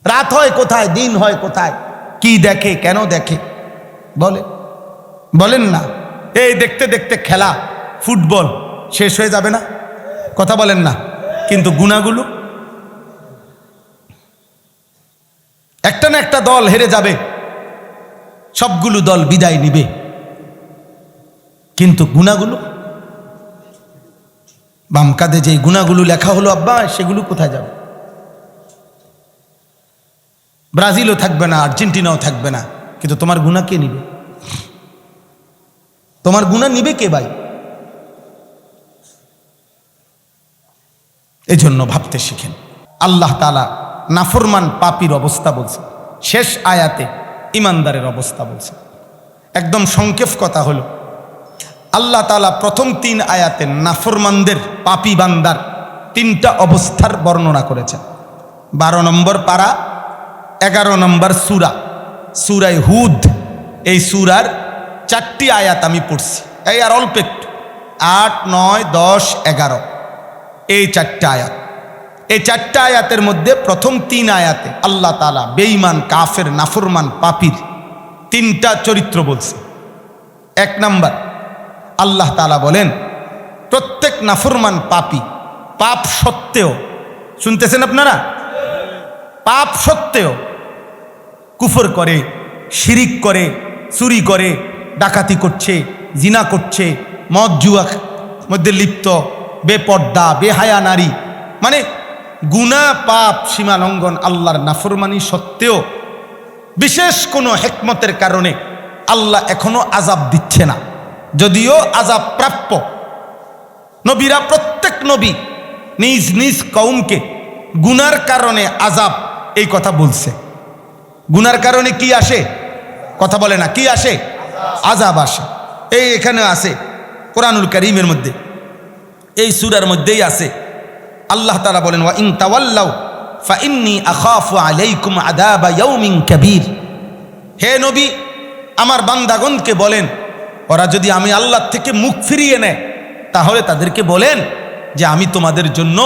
রাত হয় কোথায়, দিন হয় কোথায়, কি দেখে, কেন দেখে বলেন না। এই দেখতে দেখতে খেলা ফুটবল শেষ হয়ে যাবে না? কথা বলেন না। কিন্তু গুনাহগুলো, একটা না একটা দল হেরে যাবে, সবগুলো দল বিদায় নিবে, কিন্তু গুনাহগুলো, বাম কাঁধে যে গুনাহগুলো লেখা হলো আব্বা, সেগুলো কোথায় যাবে? ব্রাজিলও থাকবে না, আর্জেন্টিনাও থাকবে না, কিন্তু তোমার গুনাহ কে নিবে? তোমার গুনাহ নিবে কে ভাই? এজন্য ভাবতে শিখেন। আল্লাহ তাআলা নাফরমান পাপীর অবস্থা বলছে, শেষ আয়াতে ইমানদারের অবস্থা বলছে। একদম সংক্ষেপ কথা হলো, আল্লাহ তাআলা প্রথম 3 আয়াতে নাফরমানদের, পাপী বান্দার 3টা অবস্থার বর্ণনা করেছেন। 12 নম্বর পারা, 11 নম্বর সূরা, সূরায়ে হুদ। এই সূরার 4টি আয়াত আমি পড়ছি, এই আর অল্প একটু, 8, 9, 10, 11, এই 4টা আয়াত। এই 4টা আয়াতের মধ্যে প্রথম 3 আয়াতে আল্লাহ তাআলা বেঈমান, কাফের, নাফরমান, পাপীর 3টা চরিত্র বলছে। 1 নাম্বার, আল্লাহ তাআলা বলেন প্রত্যেক নাফরমান পাপী পাপ সত্ত্বেও, শুনতেছেন আপনারা, পাপ সত্ত্বেও কুফর করে, শিরিক করে, চুরি করে, ডাকাতি করছে, জিনা করছে, মদ জুয়া মধ্যে লিপ্ত, বেপর্দা, বেহায়া নারী, মানে গুনাহ, পাপ, সীমা লঙ্ঘন, আল্লাহর নাফরমানি সত্ত্বেও বিশেষ কোনো হিকমতের কারণে আল্লাহ এখনো আযাব দিচ্ছে না, যদিও আযাব প্রাপ্য। নবীরা, প্রত্যেক নবী নিজ নিজ কওমকে গুনার কারণে আযাব, এই কথা বলছে। গুনার কারণে কি আসে? কথা বলে না, কি আসে? আযাব আসে। এই এখানে আছে কোরআনুল কারীমের মধ্যে, এই সূরার মধ্যেই আছে। আল্লাহ তাআলা বলেন, ওয়া ইন তাওয়াল্লাউ ফাইন্নী আখাফু আলাইকুম আযাবা ইয়াউমিন কাবীর। হে নবী, আমার বান্দাগণকে বলেন, ওরা যদি আমি আল্লাহর থেকে মুখ ফিরিয়ে নেয়, তাহলে তাদেরকে বলেন যে আমি তোমাদের জন্য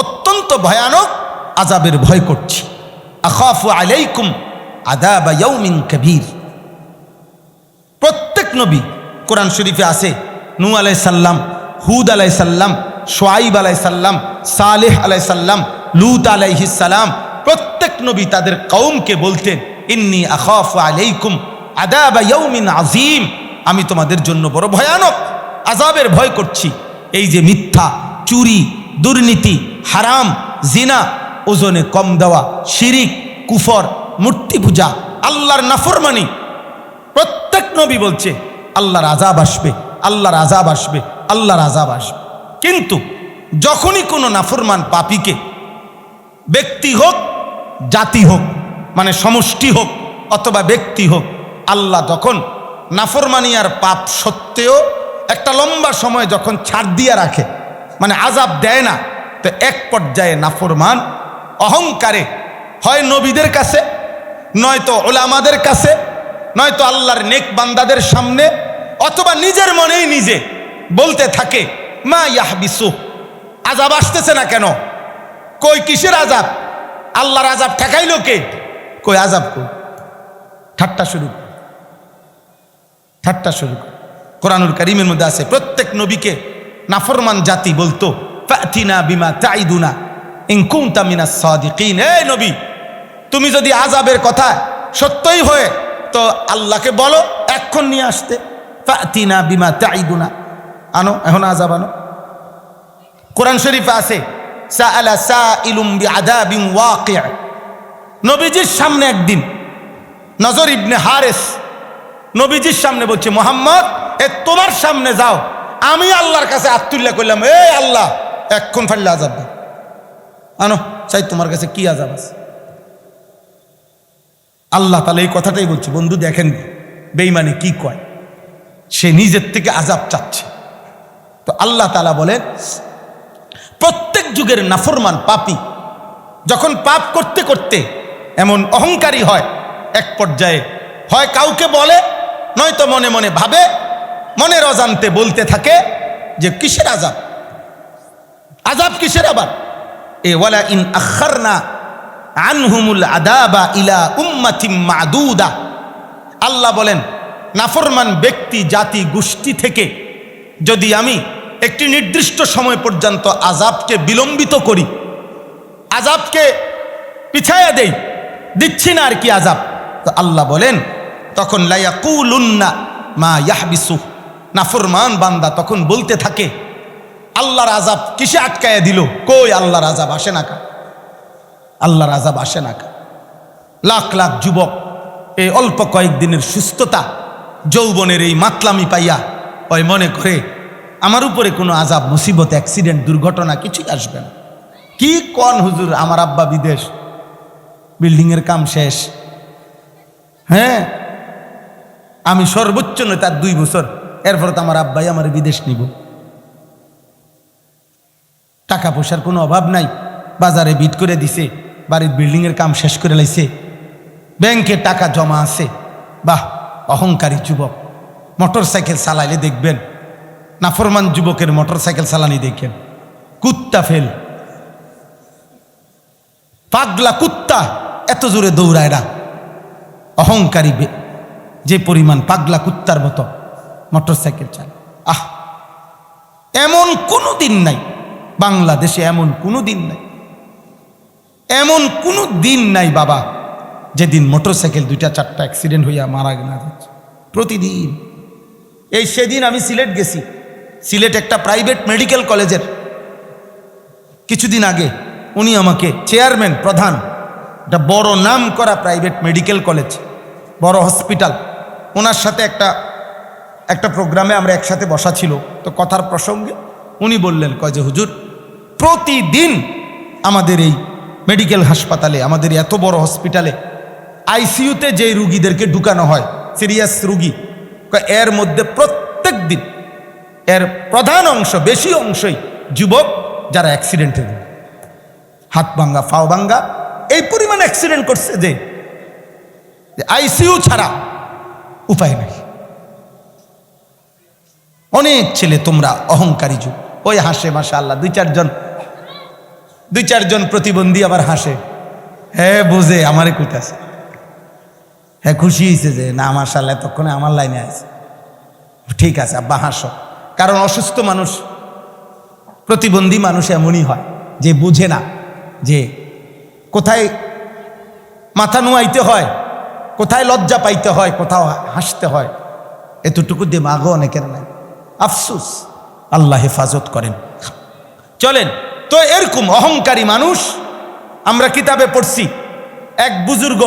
অত্যন্ত ভয়ানক আযাবের ভয় করছি। আখাফু আলাইকুম আযাবা ইয়াউমিন কাবীর। প্রত্যেক নবী, কোরআন শরীফে আছে, নূহ আলাইহিস সালাম, হুদ আলাইহিস সালাম, শুআইব আলাইহিস সালাম, সালেহ আলাইহিস সালাম, লূত আলাইহিস সালাম, প্রত্যেক নবী তাদের কওমকে বলতেন, ইন্নী আখাফু আলাইকুম আযাবা ইয়াউমিন আযীম, আমি তোমাদের জন্য বড় ভয়ানক আযাবের ভয় করছি। এই যে মিথ্যা, চুরি, দুর্নীতি, হারাম, জিনা, ওজনে কম দেওয়া, শিরিক, কুফর, মূর্তি পূজা, আল্লাহর নাফরমানি, প্রত্যেক নবী বলছে আল্লাহর আযাব আসবে, আল্লাহর আযাব আসবে, আল্লাহর আযাব আসবে। কিন্তু যখনই কোনো নাফরমান পাপীকে, ব্যক্তি হোক, জাতি হোক, মানে সমষ্টি হোক অথবা ব্যক্তি হোক, আল্লাহ তখন নাফরমানি আর পাপ সত্ত্বেও একটা লম্বা সময় যখন ছাড় দিয়া রাখে, মানে আযাব দেয় না, তো এক পর্যায়ে নাফরমান অহংকারে হয় নবীদের কাছে, নয়তো উলামাদের কাছে, নয়তো আল্লাহর নেক বান্দাদের সামনে, অথবা নিজের মনেই নিজে বলতে থাকে, মা ইয়াহবিসু, আযাব আসতেছে না কেন? কই কিসের আযাব? আল্লাহর আযাব ঠেকাইলো কে? কই আযাব কই? ঠাট্টা শুরু, ঠাট্টা শুরু। কোরআনুল কারীমের মধ্যে আছে, প্রত্যেক নবীকে নাফরমান জাতি বলতো, ফাতিনা বিমা তাইদুনা ইন কুনতা মিনাস সাদিকিন। এই নবী, তুমি যদি আযাবের কথা সত্যই হয় তো আল্লাহকে বলো এখন নিয়ে আসতে, ফাতিনা বিমা তাইদুনা, আনো, এখন আযাব আনো। কোরআন শরীফে আছে, সাআলা সাইলুম বিআযাবিন ওয়াকি'। নবীজির সামনে একদিন নজর ইবনে হারেস নবীজির সামনে বলছে, মুহাম্মদ, এ তোমার সামনে যাও, আমি আল্লাহর কাছে আত্মুল্লাহ করলাম, এই আল্লাহ এখন ফাইলে আযাব দাও, আনো, চাই তোমার কাছে কি আযাব আছে। আল্লাহ তাআলা এই কথাটাই বলছে। বন্ধু দেখেন বেঈমানে কি কয়, সে নিজের থেকে আযাব চাচ্ছে। তো আল্লাহ তাআলা বলেন, প্রত্যেক যুগের নাফরমান পাপী যখন পাপ করতে করতে এমন অহংকারী হয়, এক পর্যায়ে হয় কাউকে বলে, নয়তো মনে মনে ভাবে, মনের অজান্তে বলতে থাকে যে কিসের আযাব, আযাব কিসের আবার? এ ওয়ালা ইন আখারনা আনহুমুল আদাবা ইলা উম্মাতিম মাদুদা। আল্লাহ বলেন নাফরমান ব্যক্তি জাতি গোষ্ঠী থেকে যদি আমি একটি নির্দিষ্ট সময় পর্যন্ত আযাবকে বিলম্বিত করি, আযাবকে পিছায়া দেই, দিচ্ছি না আর কি আযাব, তো আল্লাহ বলেন তখন লা ইয়াকুলুন্না মা ইয়াহবিসু, নাফরমান বান্দা তখন বলতে থাকে আল্লাহর আযাব কিসে আটকায়া দিল, কই আল্লাহর আযাব আসে না কা, আল্লাহর আযাব আসে না কা। লাখ লাখ যুবক এই অল্প কয়েকদিনের সুস্থতা যৌবনের এই মাতলামি পাইয়া ওই মনে করে আমার উপরে কোনো আযাব মুসিবত অ্যাক্সিডেন্ট দুর্ঘটনা কিছুই আসবে না। কি কোন হুজুর, আমার আব্বা বিদেশ, বিল্ডিংয়ের কাম শেষ, হ্যাঁ আমি সর্বোচ্চ নয় তার 2 বছর, এরপর তো আমার আব্বাই আমার বিদেশ নিব। টাকা পয়সার কোনো অভাব নাই, বাজারে বিট করে দিছে, বাড়ির বিল্ডিংয়ের কাম শেষ করে লাইছে, ব্যাংকে টাকা জমা আছে। বাহ, অহংকারী যুবক। মোটর সাইকেল চালাইলে দেখবেন, নাফরমান যুবকের মোটর সাইকেল চালানি দেখেন, কুত্তা ফেল, পাগলা কুত্তা এত জোরে দৌড়ায় না। অহংকারী যে পরিমাণ পাগলা কুত্তার মতো মোটর সাইকেল চালায়। আহ, এমন কোনো দিন নাই বাংলাদেশে, এমন কোনো দিন নাই, এমন কোনো দিন নাই বাবা যেদিন মোটর সাইকেল 2টা-4টা অ্যাক্সিডেন্ট হইয়া মারা না যাচ্ছে প্রতিদিন। এই সেদিন আমি সিলেট গেছি, সিলেট একটা প্রাইভেট মেডিকেল কলেজের কিছুদিন আগে উনি আমাকে চেয়ারম্যান, প্রধান, একটা বড় নাম করা প্রাইভেট মেডিকেল কলেজ, বড় হসপিটাল, ওনার সাথে একটা প্রোগ্রামে আমরা একসাথে বসা ছিল, তো কথার প্রসঙ্গে উনি বললেন, কয় যে হুজুর প্রতিদিন আমাদের এই মেডিকেল হাসপাতালে, আমাদের এত বড় হসপিটালে আইসিইউতে যে রুগীদেরকে ঢুকানো হয়, সিরিয়াস রুগী, এর মধ্যে প্রত্যেক দিন এর প্রধান অংশ, বেশি অংশই যুবক যারা অ্যাক্সিডেন্টে হাত ভাঙ্গা, ফাও ভাঙ্গা, এই পরিমাণ অ্যাক্সিডেন্ট করছে যে আইসিইউ ছাড়া উপায় নেই। অনেক ছেলে তোমরা অহংকারী যুগ, ওই হাসে মাশাআল্লাহ, 2-4 জন প্রতিবন্ধী আবার হাসে, হ্যাঁ বোঝে আমারে কইতাছে, হ্যাঁ খুশি হয়েছে যে না মাশাআল্লাহ তখন আমার লাইনে আছে, ঠিক আছে আব্বা হাসো। কারণ অসুস্থ মানুষ, প্রতিবন্ধী মানুষ এমনই হয় যে বুঝে না যে কোথায় মাথা নুয়াইতে হয়, কোথায় লজ্জা পাইতে হয়, কোথাও হাসতে হয়, এতটুকু দিমাগও অনেকের নাই। আফসোস, আল্লাহ হেফাজত করেন। চলেন তো, এরকম অহংকারী মানুষ আমরা কিতাবে পড়ছি, এক বুজুর্গ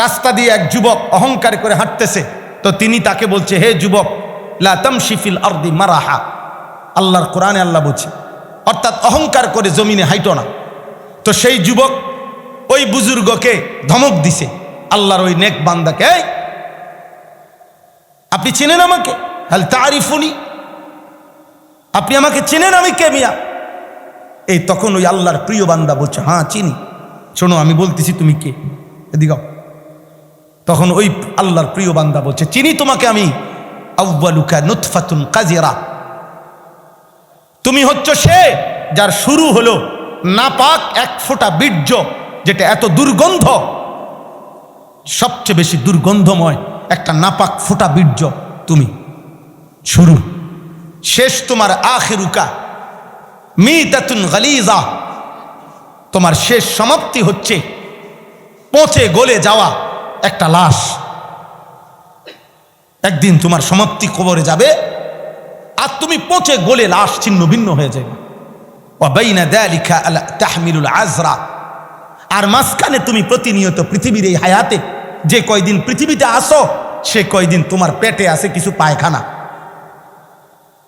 রাস্তা দিয়ে এক যুবক অহংকার করে হাঁটতেছে, তো তিনি তাকে বলছে, হে যুবক, লা তামশি ফিল আরদি মারাহা, আল্লাহর কোরআনে আল্লাহ বলছে, অর্থাৎ অহংকার করে জমিনে হাইটো না। তো সেই যুবক ওই বুজুর্গকে ধমক দিছে, আল্লাহর ওই নেক বান্দাকে, এই আপনি চেনেন আমাকে, হাল তারিফুনি, আপনি আমাকে চেনেন, আমি কে মিয়া? এই তখন ওই আল্লাহর প্রিয় বান্দা বলছে, হ্যাঁ চিনি, শোনো আমি বলতেছি তুমি কে, এদিকে। তখন ওই আল্লাহর প্রিয় বান্দা বলছে, চিনি তোমাকে আমি, আউয়ালুকা নুতফাতুন কাজিরা, তুমি হচ্ছে সে যার শুরু হলো নাপাক এক ফোঁটা বীর্য, যেটা এত দুর্গন্ধ, সবচেয়ে বেশি দুর্গন্ধময় একটা নাপাক ফোঁটা বীর্য তুমি শুরু, শেষ তোমার আখিরুকা মিতাতুন গালিজা, তোমার শেষ সমাপ্তি হচ্ছে পচে গলে যাওয়া একটা লাশ। একদিন তোমার সমাপ্তি কবরে যাবে আর তুমি পচে গলে লাশ ছিন্ন ভিন্ন হয়ে যাবে। ওয়া বাইনা যালিকা আলা তাহমিলুল আজরা, আর মাঝখানে তুমি প্রতিনিয়ত পৃথিবীর এই হায়াতে যে কয়দিন পৃথিবীতে আসো, সে কয়দিন তোমার পেটে আছে কিছু পায়খানা,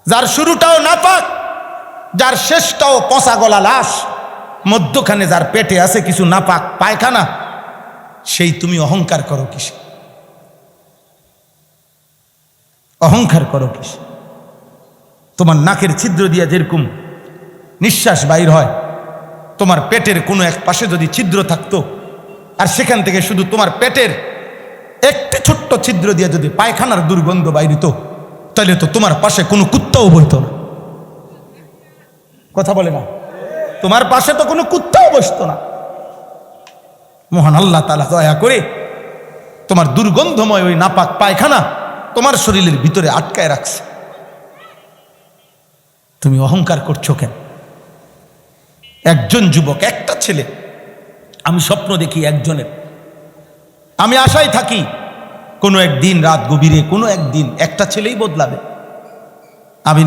যার শুরুটাও নাপাক, যার শেষটাও পচা গলা লাশ, মধ্যখানে যার পেটে আছে কিছু নাপাক পায়খানা, সেই তুমি অহংকার করো কিসে? অহংকার করো কিসে? তোমার নাকের ছিদ্র দিয়া যেরকম নিঃশ্বাস বাইর হয়, তোমার পেটের কোনো এক পাশে যদি ছিদ্র থাকতো আর সেখান থেকে শুধু তোমার পেটের একটি ছোট্ট ছিদ্র দিয়ে যদি পায়খানার দুর্গন্ধ বাইরিত, তাহলে তো তোমার পাশে কোনো কুত্তাও বইত না। কথা বলে না? তোমার পাশে তো কোনো কুত্তাও বসতো না। মহান আল্লাহ তাআলা দয়া করে তোমার দুর্গন্ধময় ওই নাপাক পায়খানা তোমার শরীরের ভিতরে আটকায় রাখছে। তুমি অহংকার করছো কেন? একজন যুবক, একটা ছেলে, আমি স্বপ্ন দেখি একজনের, আমি আশায় থাকি কোনো একদিন রাত গভীরে কোনো একদিন একটা ছেলেই বদলাবে। আমি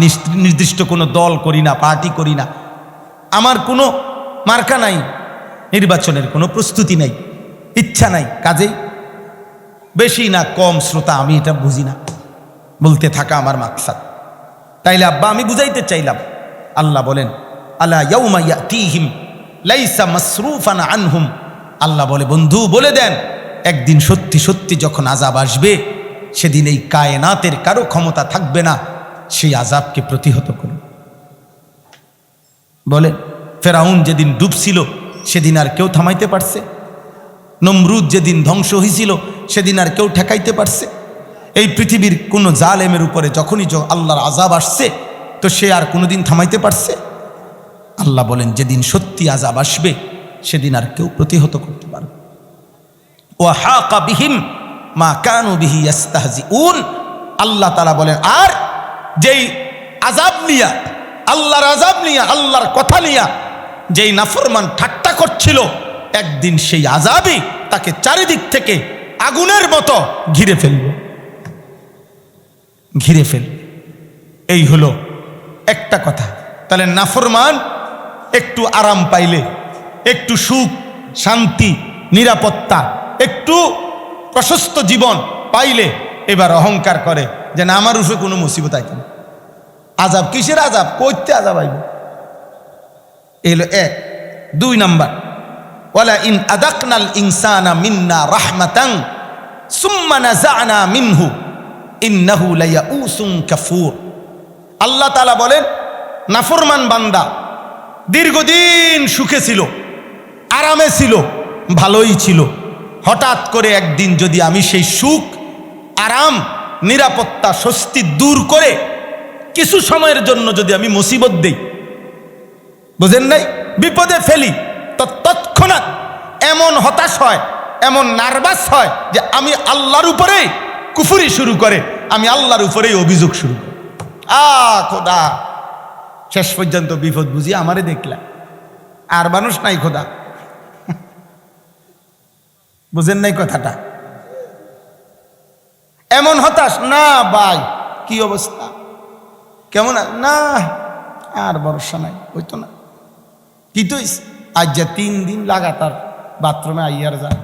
নির্দিষ্ট কোনো দল করি না, পার্টি করি না, আমার কোনো মার্কা নাই, নির্বাচনের কোনো প্রস্তুতি নাই, ইচ্ছা নাই, কাজেই বেশি না কম শ্রোতা আমি এটা বুঝি না, বলতে থাকা আমার মাকসাদ। তাইলে আব্বা আমি বুঝাইতে চাইলাম, আল্লাহ বলেন আলা ইয়াউমা ইয়াতিহিম লাইসা মাসরুফান আনহুম, আল্লাহ বলে বন্ধু বলে দেন একদিন সত্যি সত্যি যখন আযাব আসবে সেদিন এই কায়নাতের কারো ক্ষমতা থাকবে না সেই আযাবকে প্রতিহত করুন। বলে ফেরাউন যেদিন ডুবছিল সেদিন আর কেউ থামাইতে পারছে? নমরুদ যেদিন ধ্বংস হয়েছিল সেদিন আর কেউ ঠেকাইতে পারছে? এই পৃথিবীর কোনো জালেমের উপরে যখনই আল্লাহর আযাব আসছে তো সে আর কোনোদিন থামাইতে পারছে? আল্লাহ বলেন যেদিন সত্যি আযাব আসবে সেদিন আর কেউ প্রতিহত করতে পারবে। ওয়া হাকা বিহিম মা কানু বিহি ইস্তাহজিউন, আল্লাহ তাআলা বলেন আর যেই আযাব নিয়া, আল্লাহর আযাব নিয়া, আল্লাহর কথা নিয়া যেই নাফরমান ঠাট্টা করছিল, একদিন সেই আযাবই তাকে চারিদিক থেকে আগুনের মতো ঘিরে ফেলবে, ঘিরে ফেলবে। এই হলো একটা কথা। তাহলে নাফরমান একটু আরাম পাইলে, একটু সুখ শান্তি নিরাপত্তা, একটু প্রশস্ত জীবন পাইলে এবার অহংকার করে যে না আমার উপরে কোনো মুসিবত আইত না। আযাব কিসের আযাব? কইতে আযাব আইব। এলো এক। দুই নাম্বার, ওয়ালা ইন আযাকনাল ইনসানা মিন্না রাহমাতান সুম্মা নাযা'না মিনহু ইন্নাহু লায়াউসুন কাফুর। আল্লাহ তাআলা বলেন নাফরমান বান্দা দীর্ঘদিন সুখে ছিল, আরামে ছিল, ভালোই ছিল, হঠাৎ করে একদিন যদি আমি সেই সুখ আরাম নিরাপত্তা স্বস্তি দূর করে কিছু সময়ের জন্য যদি আমি মুসিবত দেই, বুঝেন নাই, বিপদে ফেলি, তো তৎক্ষণাৎ এমন হতাশ হয়, এমন নার্ভাস হয় যে আমি আল্লাহর উপরেই কুফরি শুরু করে, আমি আল্লাহর উপরেই অভিযোগ শুরু করি। খোদা, শেষ পর্যন্ত বিপদ বুঝি আমারে দেখলা, আর মানুষ নাই খোদা। বুঝেন নাই কথাটা? এমন হতাশ না ভাই, কি অবস্থা, কেমন না, আর ভরসা নাই, হইতো না। কি তো আজ যে 3 দিন লাগাতার বাথরুমে আইয়ার যায়,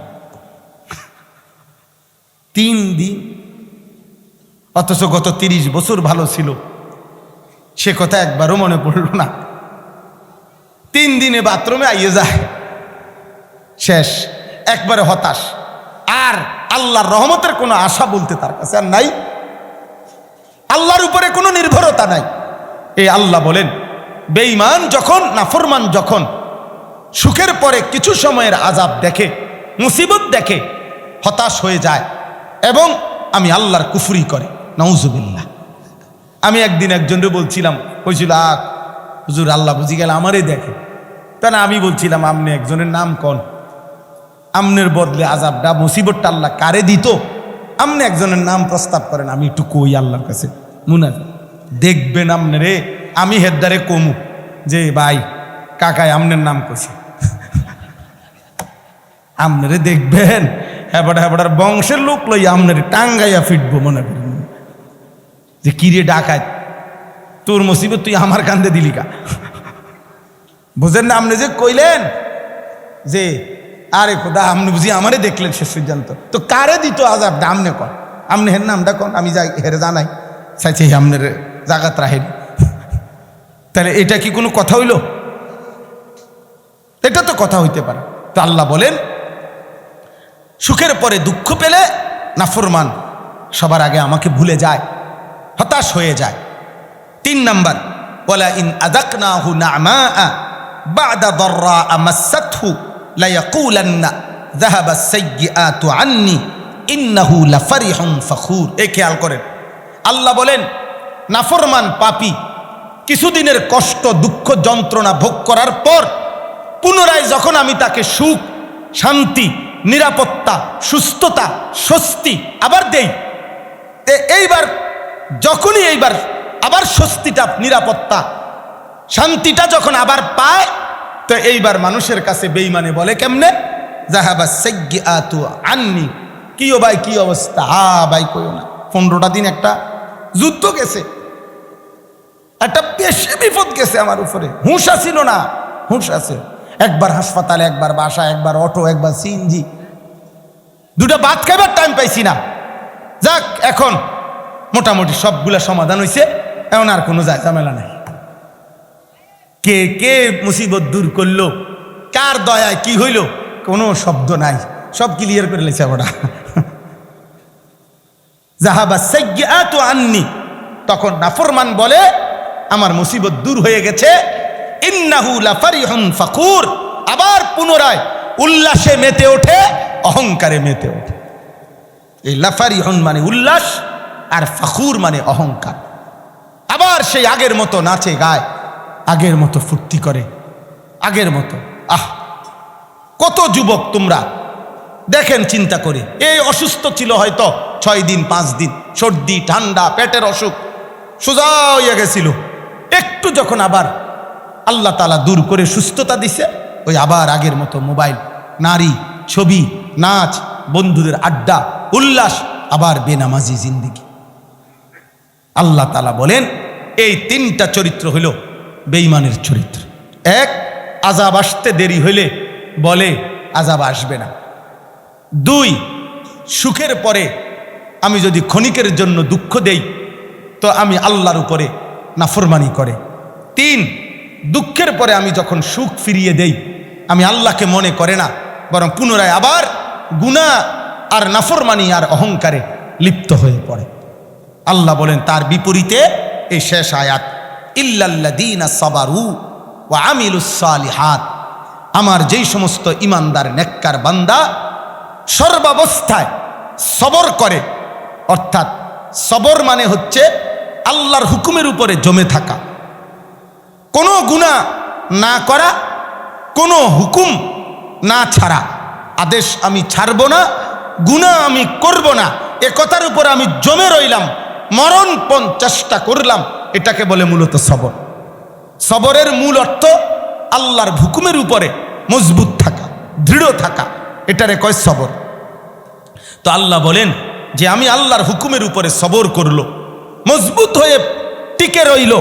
3 দিন, অথচ গত 30 বছর ভালো ছিল, সে কথা একবারও মনে পড়ল না। 3 দিনে বাথরুমে আইয়ে যায়, শেষ, একবারে হতাশ, আর আল্লাহর রহমতের কোনো আশা বলতে তার কাছে আর নাই, আল্লাহর উপরে কোনো নির্ভরতা নাই। এই আল্লাহ বলেন বেঈমান যখন, নাফরমান যখন সুখের পরে কিছু সময়ের আযাব দেখে, মুসিবত দেখে, হতাশ হয়ে যায় এবং আমি আল্লাহর কুফরি করে, নাউজুবিল্লাহ। আমি একদিন একজনকে বলছিলাম, কইছিল হুজুর আল্লাহ বুঝি গেল আমারই দেখে, তা না আমি বলছিলাম আপনি একজনের নাম কোন, আমনের বদলে আযাবটা মুসিবতটা আল্লাহ কারে দিত, আপনি একজনের নাম প্রস্তাব করেন, আমি একটু কই আল্লাহর কাছে মুনাফা দেখবেন আপনি রে, আমি হেদ্দারে কমু যে ভাই কাকায় আমনের নাম কইছে, আমনেরে দেখবেন হেবাটার বংশের লোক লই আমনের টাঙ্গাইয়া ফিটবো, মনে করেন যে কিরে ডাকাত তোর মুসিবত তুই আমার কান্দে দিলি কা। বুঝেন না? আপনি যে কইলেন যে আরে খোদা আপনি বুঝি আমারে দেখলেন শেষ পর্যন্ত, তো কারে দিত আযাবটা আমনে কন, আমনে হের নামটা কন, আমি যাই হেরে জানাই চাইছি আমনের জাগাত রাহেন। তাহলে এটা কি কোনো কথা হইল? এটা তো কথা হইতে পারে। তো আল্লাহ বলেন সুখের পরে দুঃখ পেলে নাফরমান সবার আগে আমাকে ভুলে যায়, হতাশ হয়ে যায়। 3 নাম্বার, ওয়ালা ইন আযাকনাহু না'মাআ বা'দা দাররা মাসাতহু লা ইয়াকুলান্না যাহাবা আস-সাইয়্যাতু আন্নী ইন্নাহু লাফারিহুন ফাখুর। এই খেয়াল করেন, আল্লাহ বলেন নাফরমান পাপী কিছুদিনের কষ্ট দুঃখ যন্ত্রণা ভোগ করার পর পুনরায় যখন আমি তাকে সুখ শান্তি নিরাপত্তা, সুস্থতা, স্বস্তি আবার দেই। এইবার যখনই এইবার আবার স্বস্তিটা, নিরাপত্তা, শান্তিটা যখন আবার পায়, তো এইবার মানুষের কাছে বেঈমানে বলে কেমনে, যাহাবা সাইয়্যাতু আন্নি, কিও ভাই কি অবস্থা, ভাই কইও না, 15টা দিন একটা যুদ্ধ গেছে, একটা বেশি বিপদ গেছে আমার উপরে, হুঁশ আসিল না, হুঁশ আছে, একবার হাসপাতালে, একবার বাসা, একবার অটো, একবার সিএনজি, দুটা ভাত খাইবার টাইম পাইছি না। যাক, এখন মোটামুটি সবগুলা সমাধান হয়েছে, এখন আর কোনো ঝামেলা নাই। কে কে মুসিবত দূর করলো, কার দয়ায় কি হইল, কোনো শব্দ নাই, সব ক্লিয়ার করে লেছে ওরা। যাহাবা সাইয়্যাতু আন্নি, তখন নাফরমান বলে আমার মুসিবত দূর হয়ে গেছে। ইন্নাহু লাফারিহুন ফাকুর, আবার পুনরায় উল্লাসে মেতে ওঠে, অহংকারে মেতে ওঠে। এই লাফারিহুন মানে উল্লাস, আর ফাকুর মানে অহংকার। আবার সেই আগের মতো নাচে গায়, আগের মতো ফুর্তি করে, আগের মতো। কত যুবক তোমরা দেখেন, চিন্তা করে, এই অসুস্থ ছিল হয়তো 6 দিন 5 দিন, সর্দি ঠান্ডা পেটের অসুখ সোজা হইয়া গেছিল, একটু যখন আবার আল্লাহ তাআলা দূর করে সুস্থতা দিছে, ওই আবার আগের মতো মোবাইল, নারী, ছবি, নাচ, বন্ধুদের আড্ডা, উল্লাস, আবার বেনামাজি জিন্দেগি। আল্লাহ তাআলা বলেন এই 3টা চরিত্র হইল বেঈমানের চরিত্র। 1, আযাব আসতে দেরি হইলে বলে আযাব আসবে না। 2, সুখের পরে আমি যদি ক্ষণিকের জন্য দুঃখ দেই তো আমি আল্লাহর উপরে নাফরমানি করে। 3, দুঃখের পরে আমি যখন সুখ ফিরিয়ে দেই আমি আল্লাহকে মনে করে না, বরং পুনরায় আবার গুনাহ আর নাফরমানি আর অহংকারে লিপ্ত হয়ে পড়ে। আল্লাহ বলেন তার বিপরীতে এই শেষ আয়াত, ইল্লাল্লাযীনা সাবারু ওয়া আমিলুস সালিহাত, আমার যেই সমস্ত ইমানদার নেককার বান্দা সর্বাবস্থায় সবর করে, অর্থাৎ সবর মানে হচ্ছে আল্লাহর হুকুমের উপরে জমে থাকা, কোনো গুনাহ না করা, কোনো হুকুম না ছাড়া, আদেশ আমি ছাড়ব না, গুনাহ আমি করব না, এ কথার উপর আমি জমে রইলাম, মরণপণ চেষ্টা করলাম, এটাকে বলে মূলত সবর। সবরের মূল অর্থ আল্লাহর হুকুমের উপরে মজবুত থাকা, দৃঢ় থাকা, এটারে কয় সবর। তো আল্লাহ বলেন যে আমি আল্লাহর হুকুমের উপরে সবর করলো, মজবুত হয়ে টিকে রইল,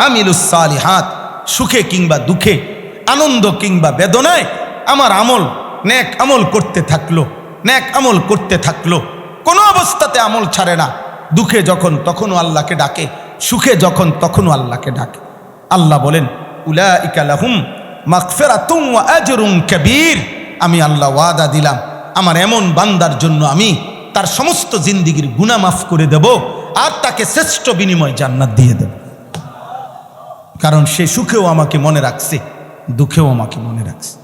আমিলুস সালিহাত, সুখে কিংবা দুঃখে, আনন্দ কিংবা বেদনায় আমার আমল, নেক আমল করতে থাকলো, নেক আমল করতে থাকলো, কোনো অবস্থাতে আমল ছাড়ে না, দুঃখে যখন তখনও আল্লাহকে ডাকে, সুখে যখন তখনও আল্লাহকে ডাকে। আল্লাহ বলেন উলাইকা লাহুম মাগফিরাতুন ওয়া আজরুন কাবীর, আমি আল্লাহ ওয়াদা দিলাম আমার এমন বান্দার জন্য আমি তার সমস্ত জিন্দেগীর গুনাহ মাফ করে দেব, আর তাকে শ্রেষ্ঠ বিনিময় জান্নাত দিয়ে দেব, কারণ সে সুখেও আমাকে মনে রাখছে, দুঃখেও আমাকে মনে রাখছে।